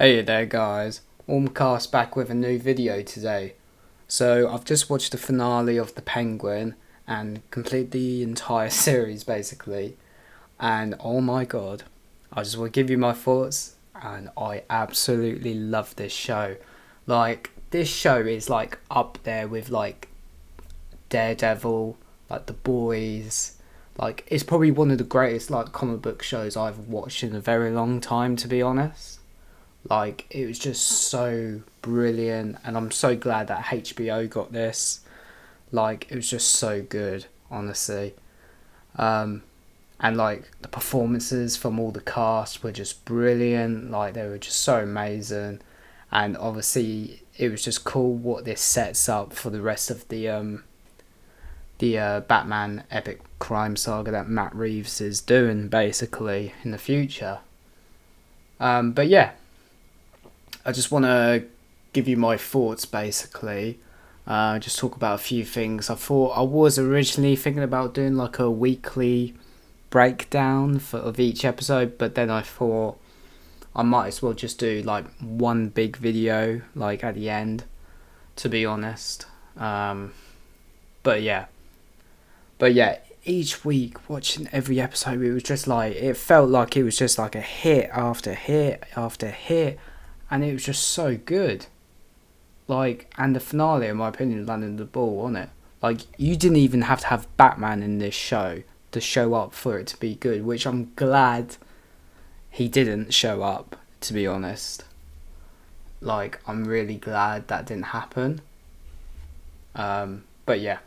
Hey there guys, Ormcast back with a new video today. So I've just watched the finale of The Penguin and completed the entire series basically, and oh my god, I just want to give you my thoughts, and I absolutely love this show. Like, this show is like up there with like Daredevil, like The Boys. Like, it's probably one of the greatest like comic book shows I've watched in a very long time, to be honest. Like, it was just so brilliant, and I'm so glad that HBO got this. Like, it was just so good, honestly. Um, and like the performances from all the cast were just brilliant. Like, they were just so amazing, and obviously it was just cool what this sets up for the rest of the Batman epic crime saga that Matt Reeves is doing basically in the future. But yeah, I just want to give you my thoughts basically. Just talk about a few things. I was originally thinking about doing like a weekly breakdown of each episode, but then I thought I might as well just do like one big video like at the end, to be honest. But yeah, each week watching every episode, it was just like, it felt like it was just like a hit after hit after hit, and it was just so good. Like, and the finale, in my opinion, landed the ball on it. Like, you didn't even have to have Batman in this show to show up for it to be good, which I'm glad he didn't show up, to be honest. Like, I'm really glad that didn't happen. But yeah.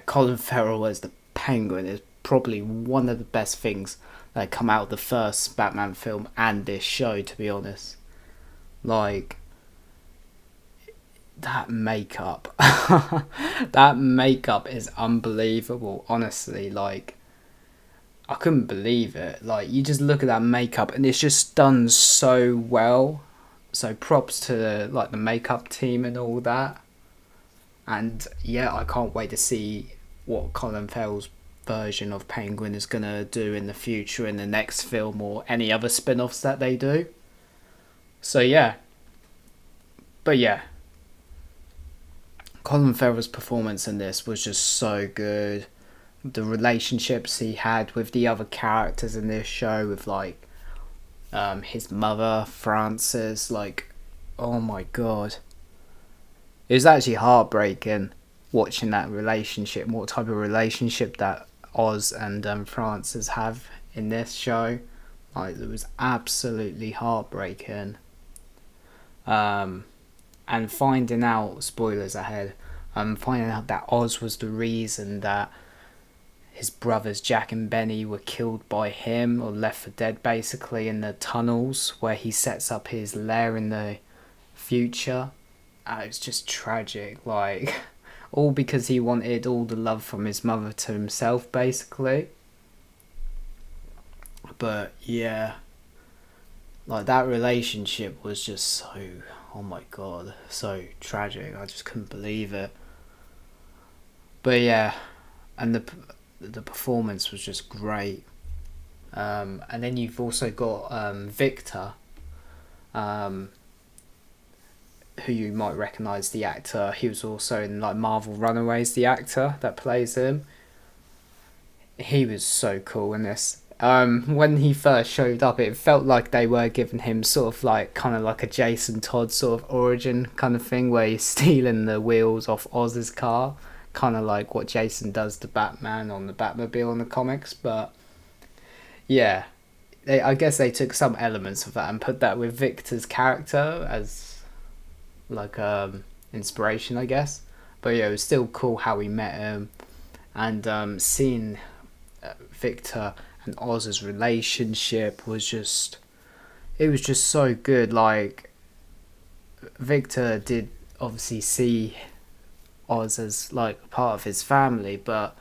Colin Farrell as the Penguin is probably one of the best things that come out of the first Batman film and this show, to be honest. Like, that makeup that makeup is unbelievable, honestly. Like, I couldn't believe it. Like, you just look at that makeup and it's just done so well. So props to like the makeup team and all that. And yeah, I can't wait to see what Colin Farrell's version of Penguin is gonna do in the future, in the next film or any other spin-offs that they do. So yeah. But yeah, Colin Farrell's performance in this was just so good. The relationships he had with the other characters in this show, with like his mother Frances, like, oh my god, it was actually heartbreaking watching that relationship, what type of relationship that Oz and Frances have in this show. Like, it was absolutely heartbreaking. And finding out, spoilers ahead, finding out that Oz was the reason that his brothers Jack and Benny were killed by him, or left for dead basically, in the tunnels where he sets up his lair in the future. It's just tragic, like, all because he wanted all the love from his mother to himself basically. But yeah, like, that relationship was just so, oh my god, so tragic. I just couldn't believe it. But yeah, and the performance was just great. And then you've also got Victor, who you might recognise, the actor. He was also in like Marvel Runaways, the actor that plays him. He was so cool in this. When he first showed up, it felt like they were giving him sort of like, kind of like a Jason Todd sort of origin kind of thing, where he's stealing the wheels off Oz's car, kind of like what Jason does to Batman on the Batmobile in the comics. But yeah, I guess they took some elements of that and put that with Victor's character as like inspiration, I guess. But yeah, it was still cool how we met him, and seeing Victor and Oz's relationship was just, it was just so good. Like, Victor did obviously see Oz as like part of his family, but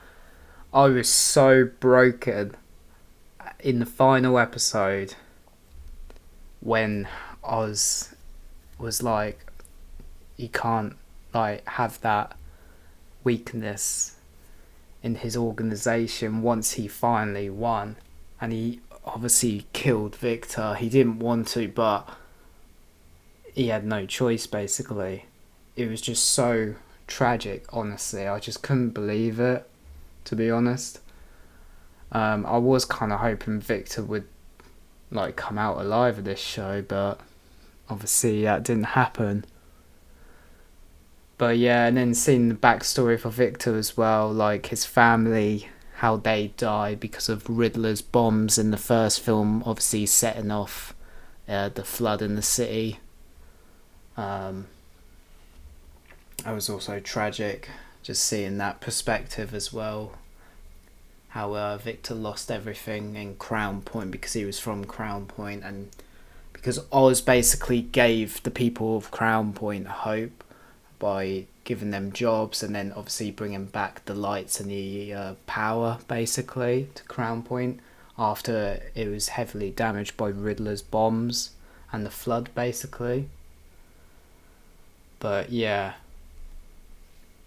I was so broken in the final episode when Oz was like, he can't like have that weakness in his organization once he finally won. And he, obviously killed Victor. He didn't want to, but he had no choice, basically. It was just so tragic, honestly. I just couldn't believe it, to be honest. I was kind of hoping Victor would like come out alive of this show, but obviously that didn't happen. But yeah, and then seeing the backstory for Victor as well, like his family, how they died because of Riddler's bombs in the first film, obviously setting off the flood in the city. That was also tragic, just seeing that perspective as well. How Victor lost everything in Crown Point because he was from Crown Point, and because Oz basically gave the people of Crown Point hope by giving them jobs, and then obviously bringing back the lights and the power basically to Crown Point after it was heavily damaged by Riddler's bombs and the flood basically. But yeah,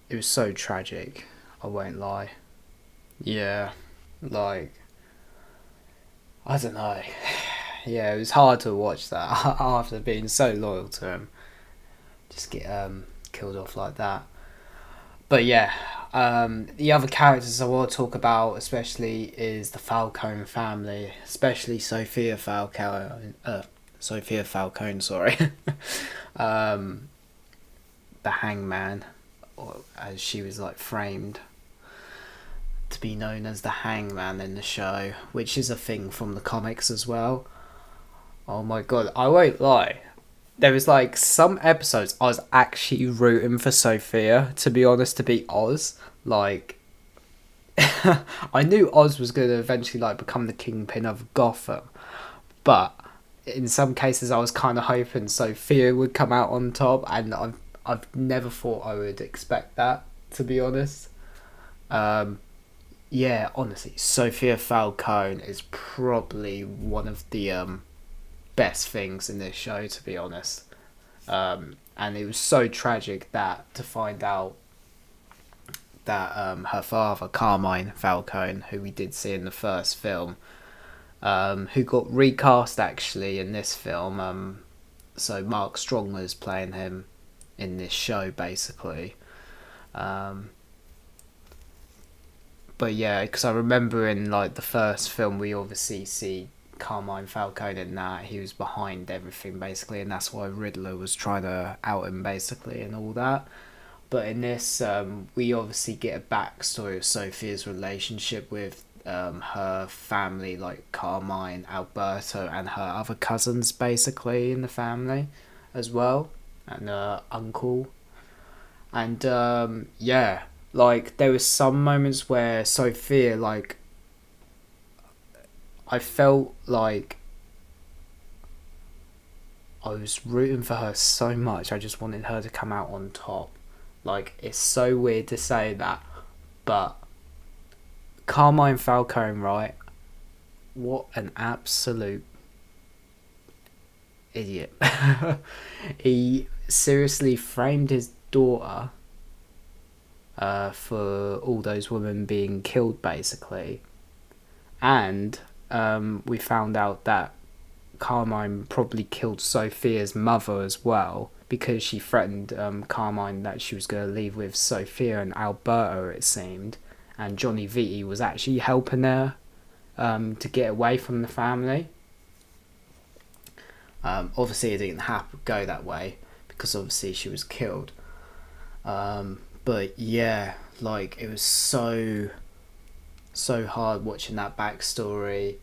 it was so tragic, I won't lie. Yeah, like, I don't know. Yeah, it was hard to watch that after being so loyal to him. Just get killed off like that. But yeah, the other characters I want to talk about especially is the Falcone family, especially Sophia Falcone. Sophia Falcone, sorry. The Hangman, or as she was like framed to be known as the Hangman in the show, which is a thing from the comics as well. Oh my god, I won't lie. There was like some episodes I was actually rooting for Sophia, to be honest, to be Oz. Like, I knew Oz was going to eventually like become the kingpin of Gotham, but in some cases I was kind of hoping Sophia would come out on top, and I've never thought I would expect that, to be honest. Yeah, honestly, Sophia Falcone is probably one of the best things in this show, to be honest. And it was so tragic that to find out that her father, Carmine Falcone, who we did see in the first film, who got recast actually in this film. So Mark Strong was playing him in this show, basically. But yeah, because I remember in like the first film, we obviously see Carmine Falcone in that. He was behind everything basically, and that's why Riddler was trying to out him basically and all that. But in this, we obviously get a backstory of Sophia's relationship with her family, like Carmine, Alberto, and her other cousins basically in the family as well, and her uncle. And yeah, like there was some moments where Sophia, like, I felt like I was rooting for her so much. I just wanted her to come out on top. Like, it's so weird to say that, but Carmine Falcone, right? What an absolute idiot. He seriously framed his daughter for all those women being killed, basically. And we found out that Carmine probably killed Sophia's mother as well, because she threatened Carmine that she was going to leave with Sophia and Alberto, it seemed. And Johnny Vitti was actually helping her to get away from the family. Obviously, it didn't go that way, because obviously she was killed. But yeah, like, it was so hard watching that backstory.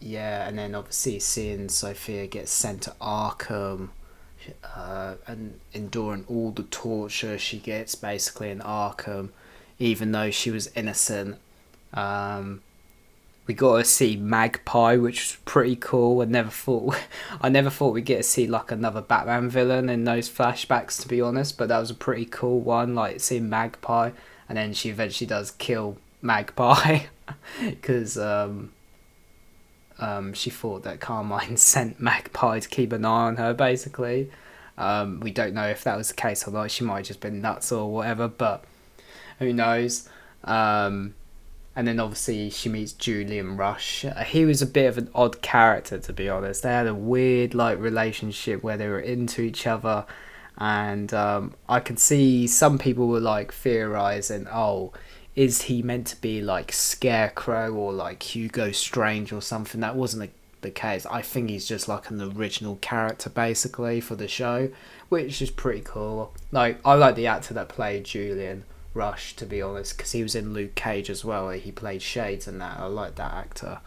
Yeah, and then obviously seeing Sophia get sent to Arkham, and enduring all the torture she gets basically in Arkham, even though she was innocent. We got to see Magpie, which was pretty cool. I never thought we'd get to see like another Batman villain in those flashbacks, to be honest. But that was a pretty cool one, like seeing Magpie, and then she eventually does kill Magpie because she thought that Carmine sent Magpie to keep an eye on her, basically. We don't know if that was the case or not. She might have just been nuts or whatever, but who knows. And then obviously she meets Julian Rush. He was a bit of an odd character, to be honest. They had a weird like relationship where they were into each other, and I could see some people were like theorizing, oh, is he meant to be like Scarecrow or like Hugo Strange or something? That wasn't the case. I think he's just like an original character basically for the show, which is pretty cool. Like I like the actor that played Julian Rush, to be honest, because he was in Luke Cage as well. He played Shades and that. I like that actor,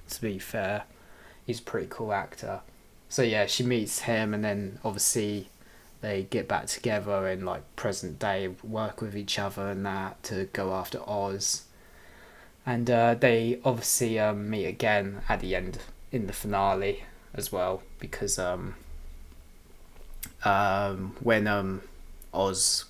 to be fair. He's a pretty cool actor. So yeah, she meets him, and then obviously they get back together in like present day, work with each other and that to go after Oz. And they obviously meet again at the end in the finale as well, because when Oz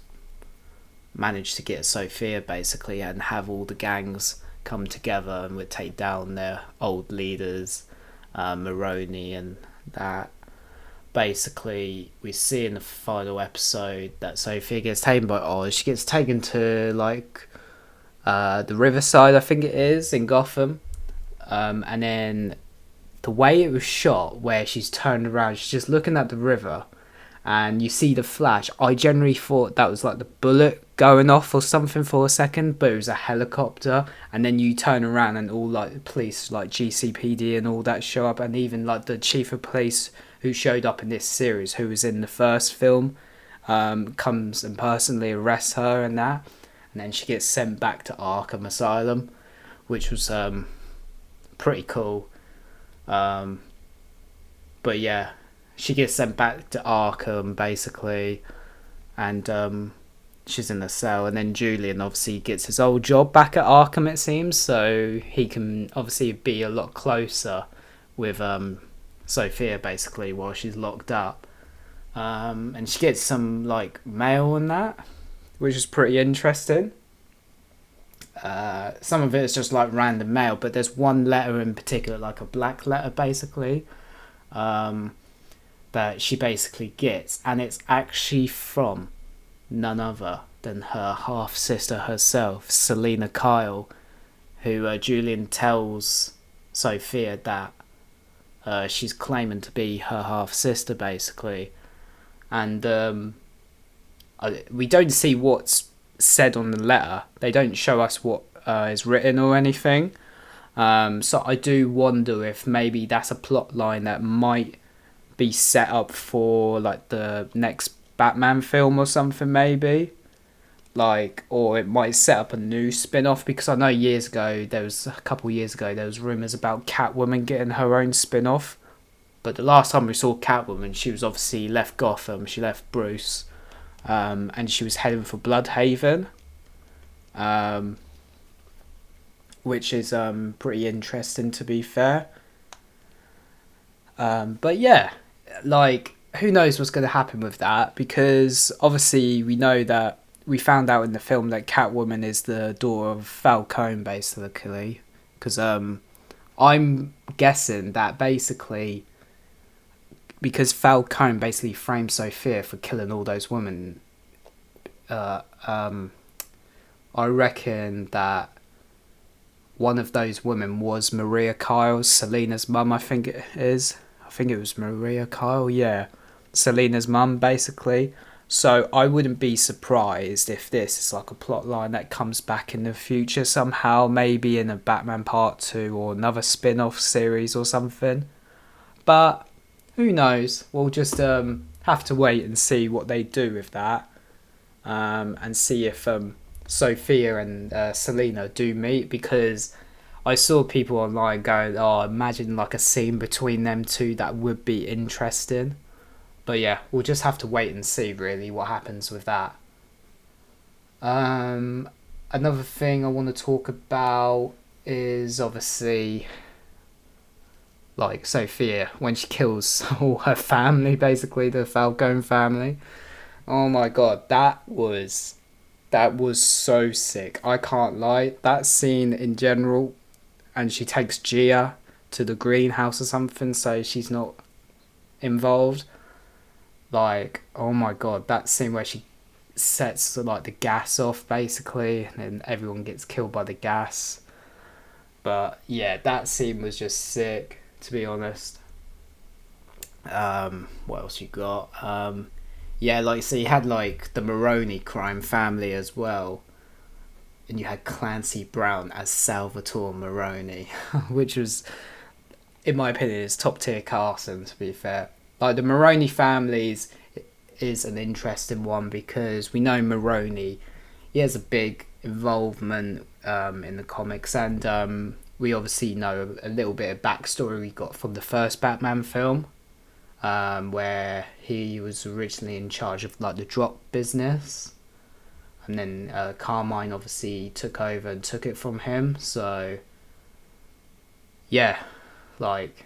managed to get Sophia basically and have all the gangs come together and would take down their old leaders, Maroney and that. Basically, we see in the final episode that Sophia gets taken by Oz. She gets taken to like the riverside, I think it is, in Gotham. And then the way it was shot, where she's turned around, she's just looking at the river, and you see the flash. I generally thought that was like the bullet going off or something for a second, but it was a helicopter. And then you turn around and all like the police, like GCPD and all that, show up, and even like the chief of police who showed up in this series, who was in the first film, comes and personally arrests her and that, and then she gets sent back to Arkham Asylum, which was pretty cool. But yeah, she gets sent back to Arkham basically, and she's in a cell, and then Julian obviously gets his old job back at Arkham, it seems, so he can obviously be a lot closer with Sophia basically while she's locked up, and she gets some like mail and that, which is pretty interesting. Some of it is just like random mail, but there's one letter in particular, like a black letter basically, that she basically gets, and it's actually from none other than her half sister herself, Selena Kyle, who Julian tells Sophia that she's claiming to be her half sister basically, and we don't see what's said on the letter. They don't show us what is written or anything, so I do wonder if maybe that's a plot line that might be set up for like the next Batman film or something, maybe, like, or it might set up a new spin-off, because I know a couple years ago there was rumours about Catwoman getting her own spin-off, but the last time we saw Catwoman, she was obviously left Gotham, she left Bruce, and she was heading for Bloodhaven, which is pretty interesting, to be fair. But yeah, like, who knows what's going to happen with that, because obviously we know that we found out in the film that Catwoman is the daughter of Falcone basically, because I'm guessing that basically because Falcone basically framed Sophia for killing all those women, I reckon that one of those women was Maria Kyle, Selena's mum, I think it is. I think it was Maria Kyle, yeah. Selena's mum, basically. So I wouldn't be surprised if this is like a plot line that comes back in the future somehow, maybe in a Batman Part 2 or another spin-off series or something. But who knows? We'll just have to wait and see what they do with that, and see if Sophia and Selena do meet, because I saw people online going, oh, imagine like a scene between them two, that would be interesting. But yeah, we'll just have to wait and see really what happens with that. Another thing I want to talk about is obviously like Sophia, when she kills all her family, basically the Falcone family. Oh my god, that was so sick. I can't lie. That scene in general, and she takes Gia to the greenhouse or something so she's not involved. Like, oh my god, that scene where she sets like the gas off basically, and then everyone gets killed by the gas. But yeah, that scene was just sick, to be honest. What else you got? Yeah, like, so you had like the Maroney crime family as well, and you had Clancy Brown as Salvatore Maroney, which was, in my opinion, is top tier casting. To be fair, like the Maroney families is an interesting one because we know Maroney, he has a big involvement in the comics, and we obviously know a little bit of backstory we got from the first Batman film, where he was originally in charge of like the drop business, and then Carmine obviously took over and took it from him. So yeah, like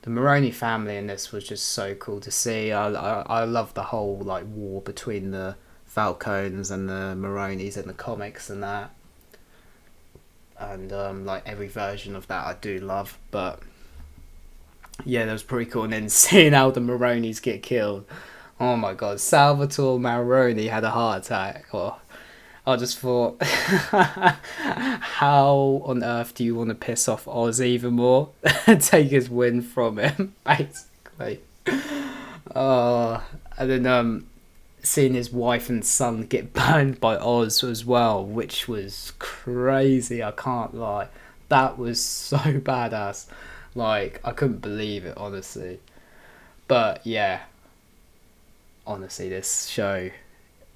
the Maroney family in this was just so cool to see. I love the whole like war between the Falcones and the Maronis in the comics and that, and like every version of that I do love. But yeah, that was pretty cool. And then seeing how the Maronis get killed, oh my god, Salvatore Maroni had a heart attack. Oh, I just thought, how on earth do you want to piss off Oz even more and take his win from him, basically? Oh, and then seeing his wife and son get burned by Oz as well, which was crazy. I can't lie, that was so badass. Like, I couldn't believe it, honestly. But yeah, honestly, this show,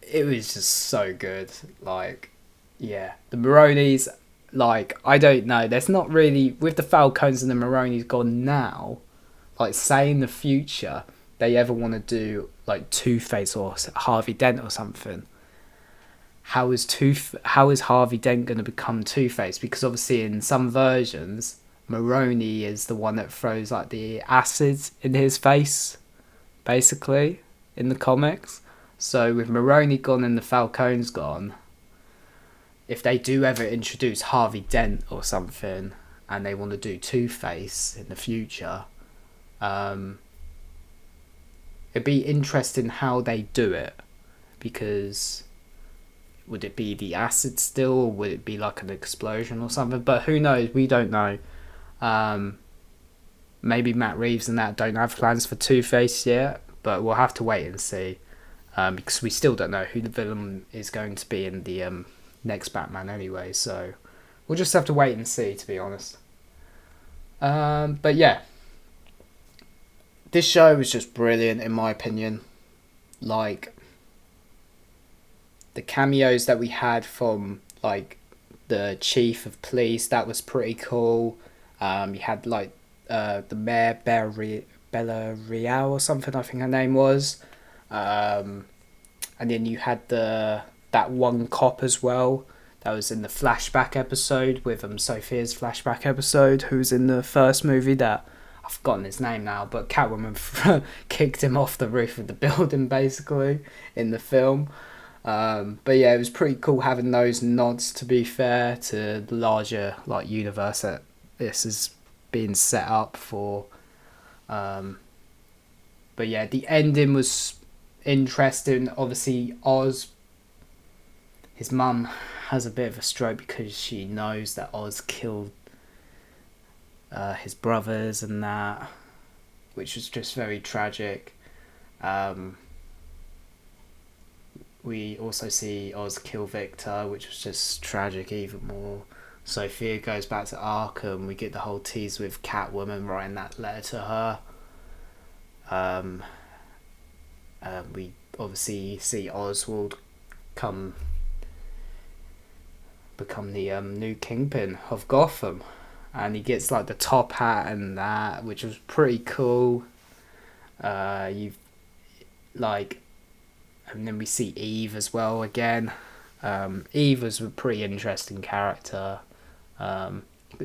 it was just so good. Like, yeah, the Maronis, like, I don't know, there's not really, with the Falcons and the Maronis gone now, like, say in the future they ever want to do like Two-Face or Harvey Dent or something, how is Harvey Dent going to become Two-Face? Because obviously in some versions Maroni is the one that throws like the acid in his face, basically, in the comics. So with Maroni gone and the Falcones gone, if they do ever introduce Harvey Dent or something and they want to do Two-Face in the future, it'd be interesting how they do it, because would it be the acid still, or would it be like an explosion or something? But who knows, we don't know. Maybe Matt Reeves and that don't have plans for Two-Face yet, but we'll have to wait and see, because we still don't know who the villain is going to be in the next Batman anyway, so we'll just have to wait and see, to be honest. But yeah, this show was just brilliant in my opinion. Like, the cameos that we had from like the chief of police, that was pretty cool. You had like the mayor, Bella Real or something, I think her name was. And then you had that one cop as well that was in the flashback episode with Sophia's flashback episode, who was in the first movie, that I've forgotten his name now, but Catwoman kicked him off the roof of the building basically in the film. But yeah, it was pretty cool having those nods, to be fair, to the larger like universe that this is being set up for. But yeah, the ending was interesting. Obviously Oz, his mum has a bit of a stroke because she knows that Oz killed his brothers and that, which was just very tragic. We also see Oz kill Victor, which was just tragic even more. Sophia goes back to Arkham. We get the whole tease with Catwoman writing that letter to her. We obviously see Oswald become the new Kingpin of Gotham, and he gets like the top hat and that, which was pretty cool. You've like, and then we see Eve as well again. Eve was a pretty interesting character,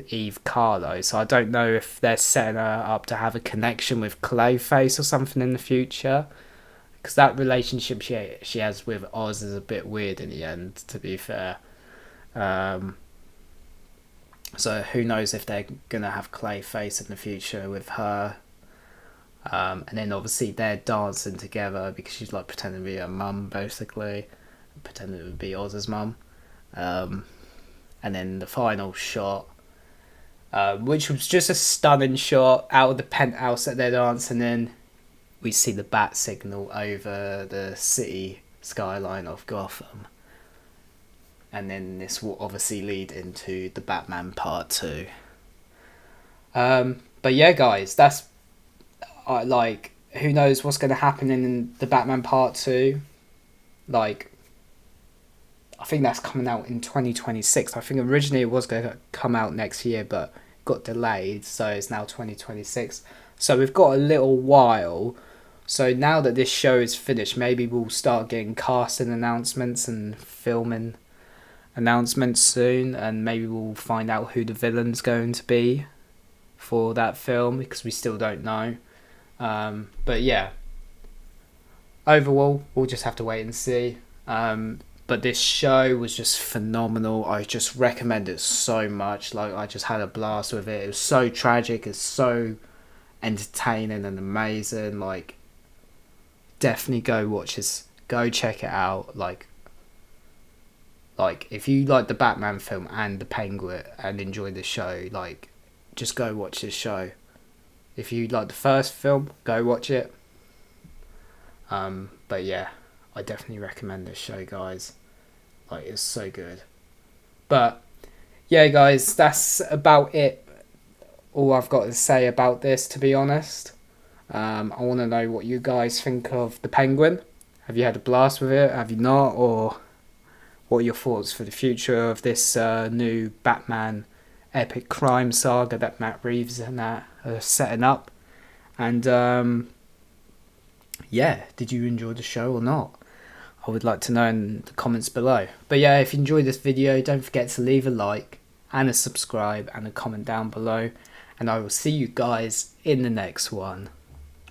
Eve Carlo. So I don't know if they're setting her up to have a connection with Clayface or something in the future, because that relationship she has with Oz is a bit weird in the end, to be fair. So who knows if they're gonna have Clayface in the future with her. And then obviously they're dancing together because she's like pretending to be her mum, basically, pretending to be Oz's mum. And then the final shot, which was just a stunning shot out of the penthouse that they're dancing in. We see the bat signal over the city skyline of Gotham. And then this will obviously lead into the Batman Part 2. But yeah, guys, that's like, who knows what's going to happen in the Batman Part 2. Like, I think that's coming out in 2026. I think originally it was going to come out next year, but got delayed, so it's now 2026. So we've got a little while. So now that this show is finished, maybe we'll start getting casting announcements and filming announcements soon, and maybe we'll find out who the villain's going to be for that film, because we still don't know. But yeah, overall we'll just have to wait and see. But this show was just phenomenal. I just recommend it so much. Like, I just had a blast with it. It was so tragic, it's so entertaining and amazing. Like, definitely go watch this, go check it out. Like if you like the Batman film and the Penguin and enjoy the show, like, just go watch this show. If you like the first film, go watch it. But yeah, I definitely recommend this show, guys. Like, it's so good. But yeah, guys, that's about it. All I've got to say about this, to be honest. I want to know what you guys think of the Penguin. Have you had a blast with it? Have you not? Or what are your thoughts for the future of this new Batman epic crime saga that Matt Reeves and that are setting up? And yeah, did you enjoy the show or not? I would like to know in the comments below. But yeah, if you enjoyed this video, don't forget to leave a like and a subscribe and a comment down below. And I will see you guys in the next one.